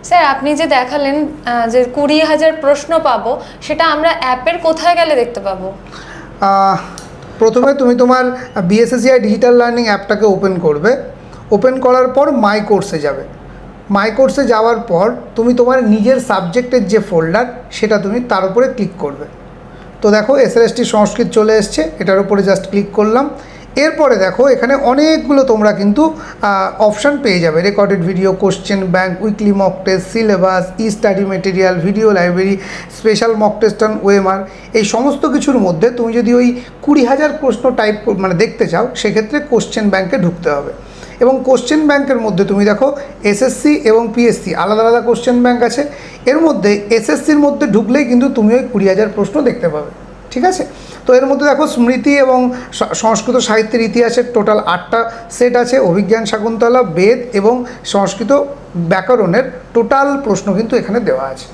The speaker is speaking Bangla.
স্যার আপনি যে দেখালেন যে 20,000 প্রশ্ন পাবো, সেটা আমরা অ্যাপের কোথায় গেলে দেখতে পাবো? প্রথমে তুমি তোমার বিএসএসসিআই ডিজিটাল লার্নিং অ্যাপটাকে ওপেন করবে। ওপেন করার পর মাই কোর্সে যাবে। মাই কোর্সে যাওয়ার পর তুমি তোমার নিজের সাবজেক্টের যে ফোল্ডার সেটা তুমি তার উপরে ক্লিক করবে। তো দেখো এসএলএসটি সংস্কৃত চলে এসছে, এটার উপরে জাস্ট ক্লিক করলাম। এরপরে দেখো এখানে অনেকগুলো তোমরা কিন্তু অপশান পেয়ে যাবে। Recorded video, question bank, weekly mock test, syllabus, E study material, video library, special mock test on OMR. এই সমস্ত কিছুর মধ্যে তুমি যদি ওই 20,000 প্রশ্ন টাইপ দেখতে চাও, সেক্ষেত্রে কোশ্চেন ব্যাংকে ঢুকতে হবে। এবং কোশ্চেন ব্যাংকের মধ্যে তুমি দেখো এসএসসি এবং পিএসসি আলাদা আলাদা কোশ্চেন ব্যাংক আছে। এর মধ্যে এসএসসির মধ্যে ঢুকলেই কিন্তু তুমি ওই 20,000 প্রশ্ন দেখতে পাবে। ঠিক আছে? তো এর মধ্যে দেখো স্মৃতি এবং সংস্কৃত সাহিত্যের ইতিহাসের টোটাল 8টা সেট আছে। অভিজ্ঞান শাকুন্তলা, বেদ এবং সংস্কৃত ব্যাকরণের টোটাল প্রশ্ন কিন্তু এখানে দেওয়া আছে।